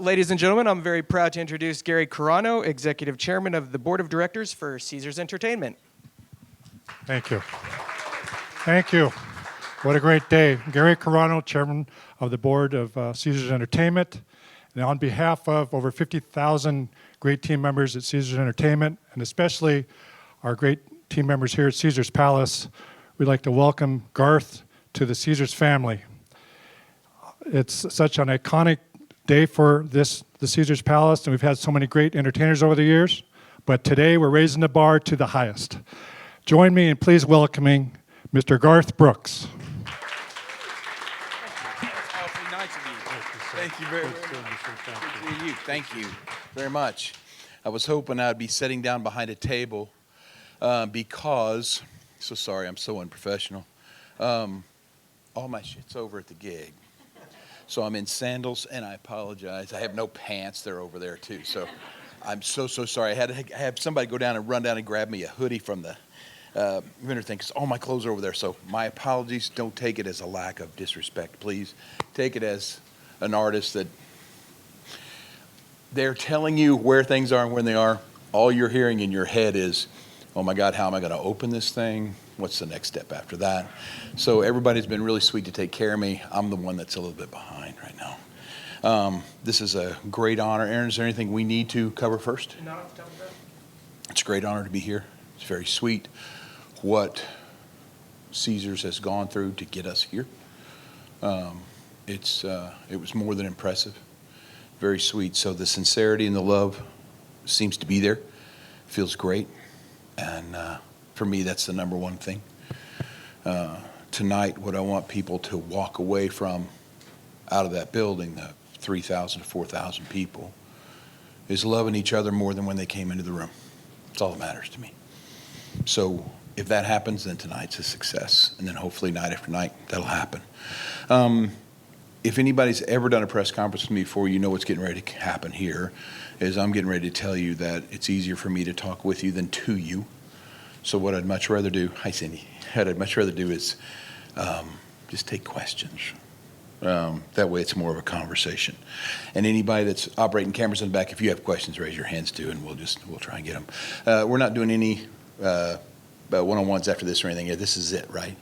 Ladies and gentlemen, I'm very proud to introduce Gary Carano, Executive Chairman of the Board of Directors for Caesars Entertainment. Thank you. Thank you. What a great day. Gary Carano, Chairman of the Board of Caesars Entertainment. And on behalf of over 50,000 great team members at Caesars Entertainment, and especially our great team members here at Caesars Palace, we'd like to welcome Garth to the Caesars family. It's such an iconic day for the Caesars Palace, and we've had so many great entertainers over the years, but today we're raising the bar to the highest. Join me in please welcoming Mr. Garth Brooks. That's awfully nice of you. Thank you very much. Good to see you. Thank you very much. I was hoping I'd be sitting down behind a table because, so sorry, I'm so unprofessional. All my shit's over at the gig. So I'm in sandals, and I apologize. I have no pants. They're over there, too. So I'm so sorry. I had to have somebody go down and run down and grab me a hoodie from the vendor thing, because all my clothes are over there. So my apologies. Don't take it as a lack of disrespect, please. Take it as an artist that they're telling you where things are and when they are. All you're hearing in your head is, oh, my God, how am I going to open this thing? What's the next step after that? So everybody's been really sweet to take care of me. I'm the one that's a little bit behind right now. This is a great honor. Aaron, is there anything we need to cover first? No, It's a great honor to be here. It's very sweet what Caesars has gone through to get us here. It was more than impressive. Very sweet. So the sincerity and the love seems to be there. Feels great. And for me, that's the number one thing. Tonight, what I want people to walk away from out of that building, the 3,000 to 4,000 people, is loving each other more than when they came into the room. That's all that matters to me. So if that happens, then tonight's a success. And then hopefully night after night, that'll happen. If anybody's ever done a press conference with me before, you know what's getting ready to happen here, is I'm getting ready to tell you that it's easier for me to talk with you than to you. So what I'd much rather do, hi Cindy, what I'd much rather do is just take questions. That way it's more of a conversation. And anybody that's operating cameras in the back, if you have questions, raise your hands too, and we'll try and get them. We're not doing any one-on-ones after this or anything. Yeah, this is it, right?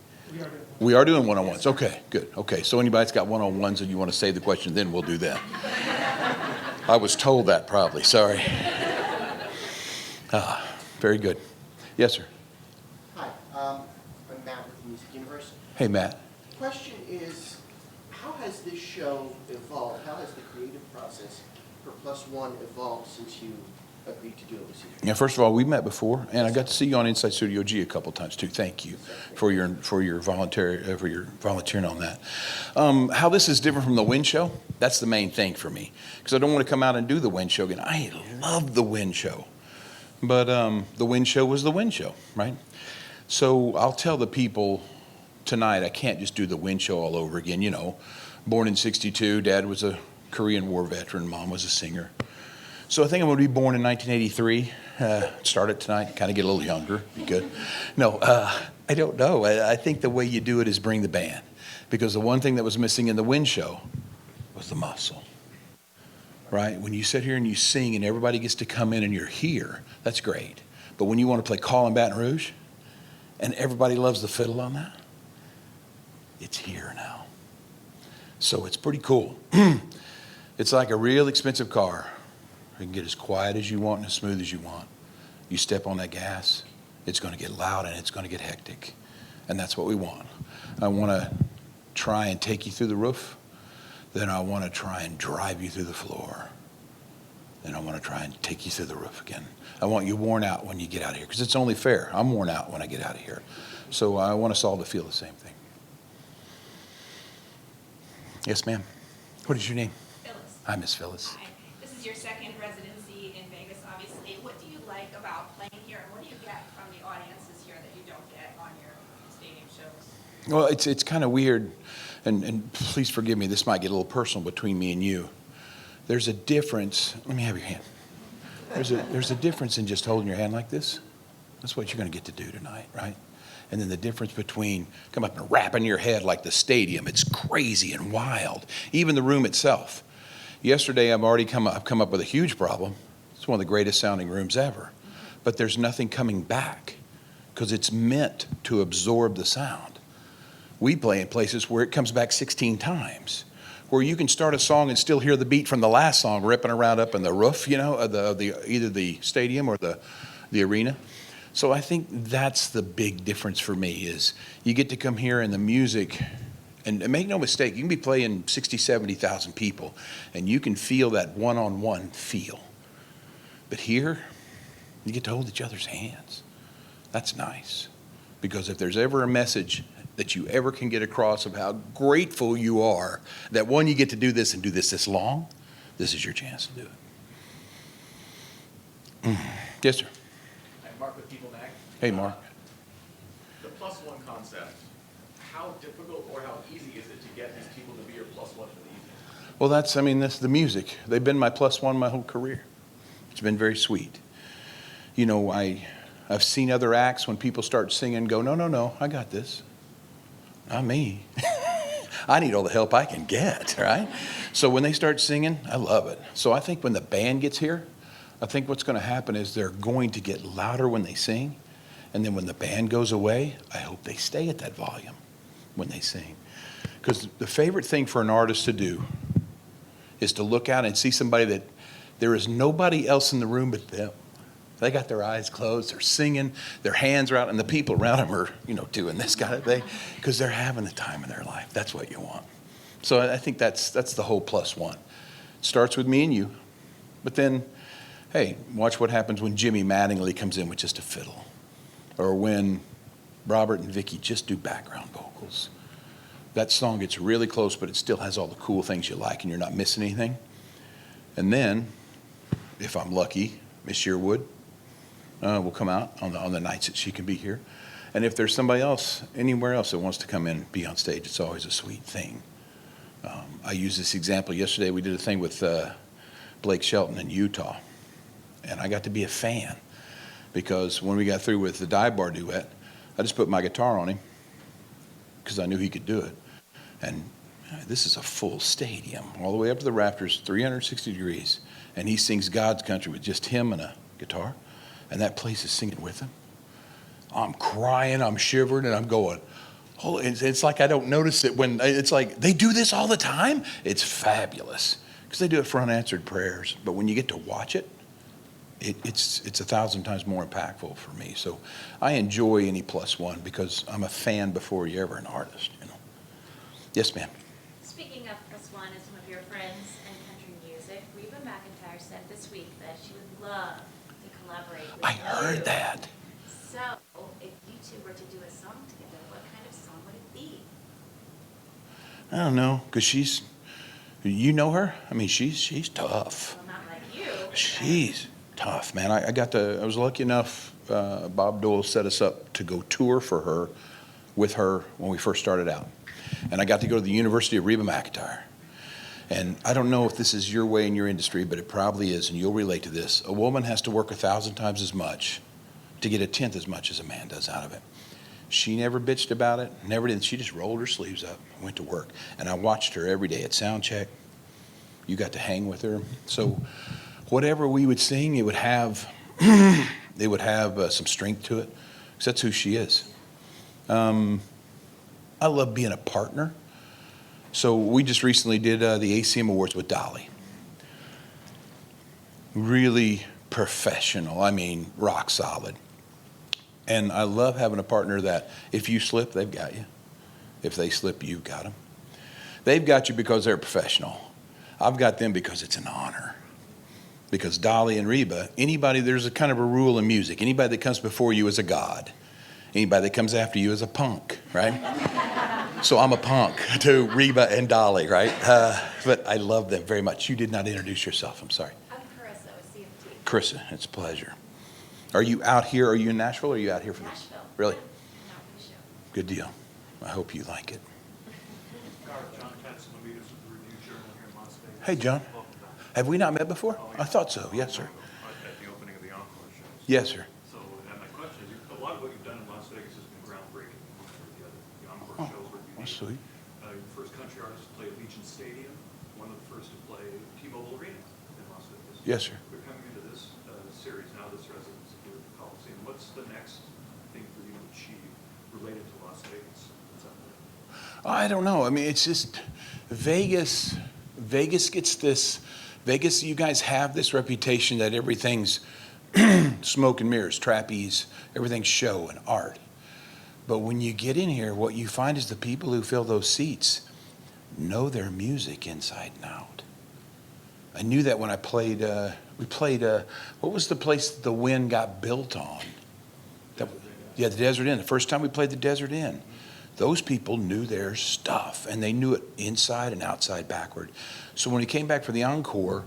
We are doing one-on-ones. Okay, good. Okay, so anybody that's got one-on-ones and you want to save the question, then we'll do that. I was told that probably. Sorry. Very good. Yes, sir. Hi, I'm Matt with Music University. Hey, Matt. The question is, how has this show evolved? How has the creative process for Plus One evolved since you agreed to do it with Caesars? Yeah, first of all, we met before, and I got to see you on Inside Studio G a couple times too. Thank you for your volunteering on that. How this is different from the Win Show? That's the main thing for me, because I don't want to come out and do the Win Show again. I love the Win Show, but the Win Show was the Win Show, right? So I'll tell the people tonight, I can't just do the Win Show all over again. You know, born in '62, Dad was a Korean War veteran, Mom was a singer. So I think I'm going to be born in 1983. Start it tonight, kind of get a little younger. Be good. No, I don't know. I think the way you do it is bring the band. Because the one thing that was missing in the Win Show was the muscle. Right? When you sit here and you sing and everybody gets to come in and you're here, that's great. But when you want to play Call in Baton Rouge and everybody loves the fiddle on that, it's here now. So it's pretty cool. It's like a real expensive car. You can get as quiet as you want and as smooth as you want. You step on that gas, it's going to get loud and it's going to get hectic. And that's what we want. I want to try and take you through the roof. Then I want to try and drive you through the floor. Then I want to try and take you through the roof again. I want you worn out when you get out of here, because it's only fair. I'm worn out when I get out of here. So I want us all to feel the same thing. Yes, ma'am. What is your name? Phyllis. Hi, Miss Phyllis. Hi. This is your second residency in Vegas, obviously. What do you like about playing here, and what do you get from the audiences here that you don't get on your stadium shows? Well, it's kind of weird, and please forgive me, this might get a little personal between me and you. There's a difference. Let me have your hand. There's a difference in just holding your hand like this. That's what you're going to get to do tonight, right? And then the difference between come up and rapping your head like the stadium. It's crazy and wild. Even the room itself. Yesterday, I've come up with a huge problem. It's one of the greatest sounding rooms ever. But there's nothing coming back because it's meant to absorb the sound. We play in places where it comes back 16 times, where you can start a song and still hear the beat from the last song ripping around up in the roof, of either the stadium or the arena. So I think that's the big difference for me is you get to come here and the music, and make no mistake, you can be playing 60, 70,000 people and you can feel that one-on-one feel. But here, you get to hold each other's hands. That's nice. Because if there's ever a message that you ever can get across of how grateful you are that one, you get to do this and do this long, this is your chance to do it. Yes, sir. I'm Mark with People Mag. Hey, Mark. The plus one concept, how difficult or how easy is it to get these people to be your plus one for the evening? Well, that's the music. They've been my plus one my whole career. It's been very sweet. I've seen other acts when people start singing go, no, I got this. Not me. I need all the help I can get, right? So when they start singing, I love it. So I think when the band gets here, I think what's going to happen is they're going to get louder when they sing. And then when the band goes away, I hope they stay at that volume when they sing. Because the favorite thing for an artist to do is to look out and see somebody that there is nobody else in the room but them. They got their eyes closed, they're singing, their hands are out, and the people around them are, doing this kind of thing because they're having the time of their life. That's what you want. So I think that's the whole plus one. It starts with me and you, but then, hey, watch what happens when Jimmy Mattingly comes in with just a fiddle, or when Robert and Vicki just do background vocals. That song gets really close, but it still has all the cool things you like, and you're not missing anything. And then, if I'm lucky, Miss Sherwood will come out on the nights that she can be here. And if there's somebody else, anywhere else that wants to come in and be on stage, it's always a sweet thing. I used this example yesterday. We did a thing with Blake Shelton in Utah. And I got to be a fan because when we got through with the dive bar duet, I just put my guitar on him because I knew he could do it. And this is a full stadium, all the way up to the rafters, 360 degrees. And he sings God's Country with just him and a guitar. And that place is singing with him. I'm crying, I'm shivering, and I'm going, oh, it's like I don't notice it when, it's like, they do this all the time? It's fabulous because they do it for unanswered prayers. But when you get to watch it, it's 1,000 times more impactful for me. So I enjoy any plus one because I'm a fan before you're ever an artist. Yes, ma'am. Speaking of plus one and some of your friends and country music, Reba McEntire said this week that she would love to collaborate with I you. heard that. So, if you two were to do a song together, what kind of song would it be? I don't know, because you know her? I mean, she's tough. Well, not like you. She's tough, man. I was lucky enough, Bob Dole set us up to go tour with her when we first started out. And I got to go to the University of Reba McEntire. And I don't know if this is your way in your industry, but it probably is, and you'll relate to this. A woman has to work 1,000 times as much to get 1/10 as much as a man does out of it. She never bitched about it, never did. She just rolled her sleeves up and went to work. And I watched her every day at sound check. You got to hang with her. So whatever we would sing, it would have some strength to it, because that's who she is. I love being a partner. So we just recently did the ACM Awards with Dolly. Really professional. I mean, rock solid. And I love having a partner that if you slip, they've got you. If they slip, you've got them. They've got you because they're professional. I've got them because it's an honor. Because Dolly and Reba, there's a kind of a rule in music. Anybody that comes before you is a god. Anybody that comes after you is a punk, right? So I'm a punk to Reba and Dolly, right? But I love them very much. You did not introduce yourself. I'm sorry. I'm Carissa with CFT. Carissa, it's a pleasure. Are you out here? Are you in Nashville or are you out here for this? Nashville. Really? I'm out for the show. Good deal. I hope you like it. Garth, John Tenson will meet us at the Review Journal here in Las Vegas. Hey, John. Welcome back. Have we not met before? I thought so. Yes, sir. At the opening of the Encore shows. Yes, sir. So, and my question is, a lot of what you've done in Las Vegas has been groundbreaking. The Encore shows were That's unique. sweet. Your first country artist to play Allegiant Stadium one of the first to play T-Mobile Arena in Las Vegas. Yes, sir. We're coming into this series now, this residency here at the Coliseum. What's the next thing for you to achieve related to Las Vegas? I don't know. I mean, it's just Vegas. Vegas gets this. Vegas, you guys have this reputation that everything's smoke and mirrors, trapeze, everything's show and art. But when you get in here, what you find is the people who fill those seats know their music inside and out. I knew that when I played. We played. What was the place that the Wynn got built on? Yeah, the Desert Inn. The first time we played the Desert Inn. Those people knew their stuff, and they knew it inside and outside backward. So when we came back for the encore,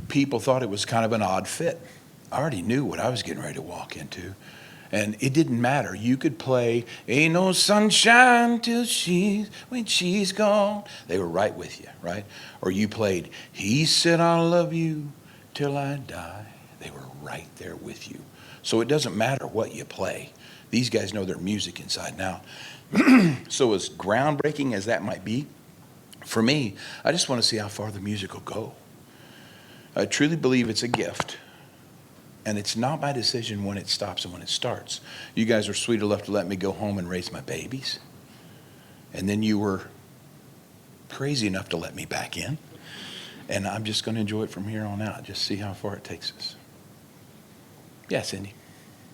people thought it was kind of an odd fit. I already knew what I was getting ready to walk into. And it didn't matter. You could play, ain't no sunshine when she's gone. They were right with you, right? Or you played, he said I'll love you till I die. They were right there with you. So it doesn't matter what you play. These guys know their music inside and out. So as groundbreaking as that might be, for me, I just want to see how far the music will go. I truly believe it's a gift. And it's not my decision when it stops and when it starts. You guys were sweet enough to let me go home and raise my babies. And then you were crazy enough to let me back in. And I'm just going to enjoy it from here on out. Just see how far it takes us. Yeah, Cindy.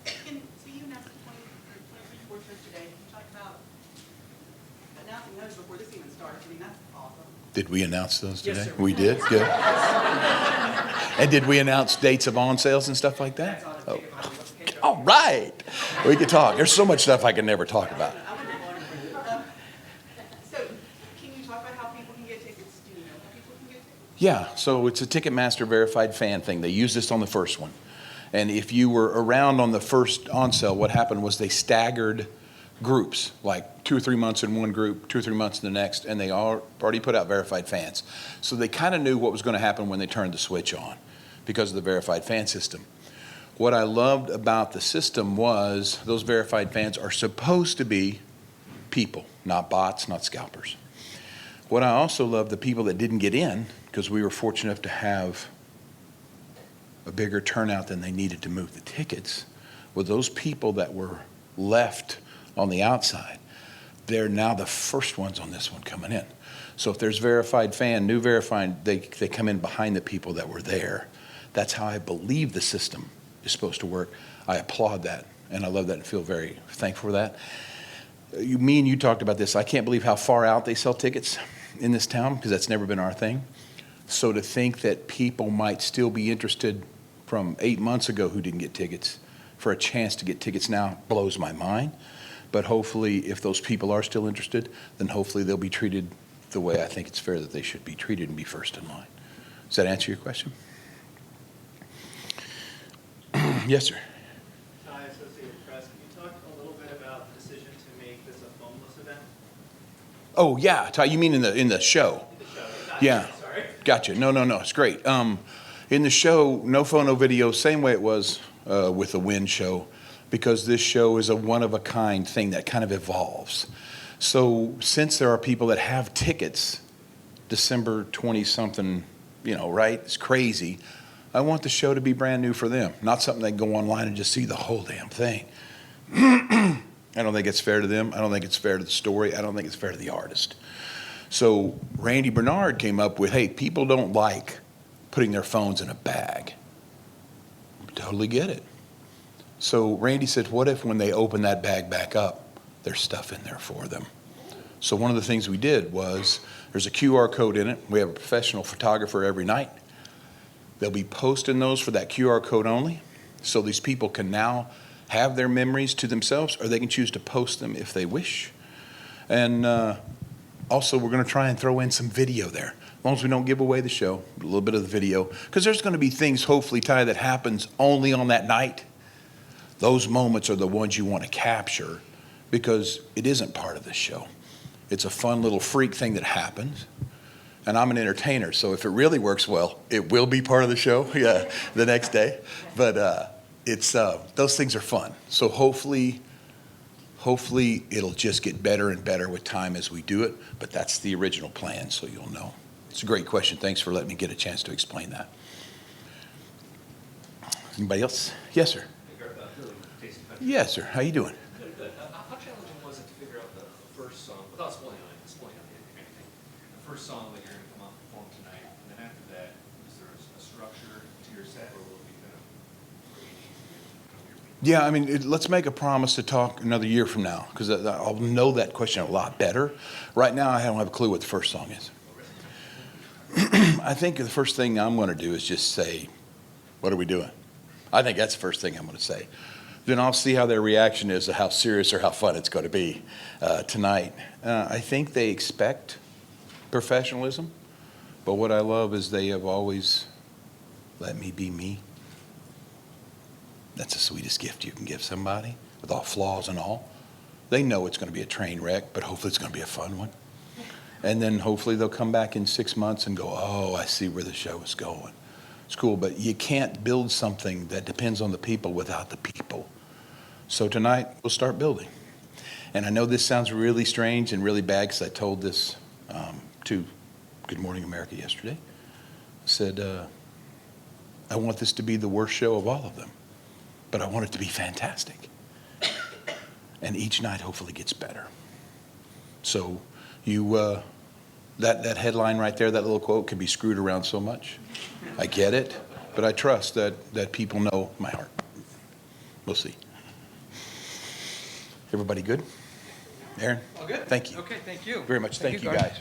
So you announced the 23 sports shows today. Can you talk about announcing those before this even starts? I mean, that's awesome. Did we announce those today? Yes, sir. We did? Good. And did we announce dates of on sales and stuff like that? That's Oh. on the ticket. All right. We could talk. There's so much stuff I can never talk about. So can you talk about how people can get tickets? Do you know how people can get tickets? Yeah, so it's a Ticketmaster verified fan thing. They used this on the first one. And if you were around on the first on sale, what happened was they staggered groups, like 2 or 3 months in one group, 2 or 3 months in the next, and they already put out verified fans. So they kind of knew what was going to happen when they turned the switch on because of the verified fan system. What I loved about the system was those verified fans are supposed to be people, not bots, not scalpers. What I also loved, the people that didn't get in, because we were fortunate enough to have a bigger turnout than they needed to move the tickets, were those people that were left on the outside. They're now the first ones on this one coming in. So if there's verified fan, new verified, they come in behind the people that were there. That's how I believe the system is supposed to work. I applaud that, and I love that and feel very thankful for that. Me and you talked about this. I can't believe how far out they sell tickets in this town, because that's never been our thing. So to think that people might still be interested from 8 months ago who didn't get tickets for a chance to get tickets now blows my mind. But hopefully, if those people are still interested, then hopefully they'll be treated the way I think it's fair that they should be treated and be first in line. Does that answer your question? Yes, sir. Hi, Associated Press. Can you talk a little bit about the decision to make this a phoneless event? Oh, yeah. Ty, you mean in the show? In the show. Yeah. Sorry. Gotcha. No. It's great. In the show, no phone, no video, same way it was with the Wynn show, because this show is a one-of-a-kind thing that kind of evolves. So since there are people that have tickets, December 20-something, right? It's crazy. I want the show to be brand new for them, not something they can go online and just see the whole damn thing. I don't think it's fair to them. I don't think it's fair to the story. I don't think it's fair to the artist. So Randy Bernard came up with, hey, people don't like putting their phones in a bag. Totally get it. So Randy said, what if when they open that bag back up, there's stuff in there for them? So one of the things we did was, there's a QR code in it. We have a professional photographer every night. They'll be posting those for that QR code only. So these people can now have their memories to themselves, or they can choose to post them if they wish. And also, we're going to try and throw in some video there. As long as we don't give away the show, a little bit of the video. Because there's going to be things, hopefully, Ty, that happens only on that night. Those moments are the ones you want to capture, because it isn't part of the show. It's a fun little freak thing that happens. And I'm an entertainer, so if it really works well, it will be part of the show, yeah, the next day. But those things are fun. So hopefully it'll just get better and better with time as we do it. But that's the original plan, so you'll know. It's a great question. Thanks for letting me get a chance to explain that. Anybody else? Yes, sir. Hey, Garth, really tasty country. Yes, sir. How you doing? Good, good. How challenging was it to figure out the first song, without spoiling on anything, the first song that you're going to come out and perform tonight, and then after that, is there a structure to your set, or will it be kind of free? Yeah, I mean, let's make a promise to talk another year from now, because I'll know that question a lot better. Right now, I don't have a clue what the first song is. I think the first thing I'm going to do is just say, what are we doing? I think that's the first thing I'm going to say. Then I'll see how their reaction is to how serious or how fun it's going to be tonight. I think they expect professionalism, but what I love is they have always let me be me. That's the sweetest gift you can give somebody, with all flaws and all. They know it's going to be a train wreck, but hopefully it's going to be a fun one. And then hopefully they'll come back in 6 months and go, oh, I see where the show is going. It's cool, but you can't build something that depends on the people without the people. So tonight, we'll start building. And I know this sounds really strange and really bad, because I told this to Good Morning America yesterday. I said, I want this to be the worst show of all of them, but I want it to be fantastic. And each night hopefully gets better. So you, that headline right there, that little quote, can be screwed around so much. I get it, but I trust that people know my heart. We'll see. Everybody good? Aaron? All good? Thank you. Okay, thank you. Very much. Thank you, Garth. guys.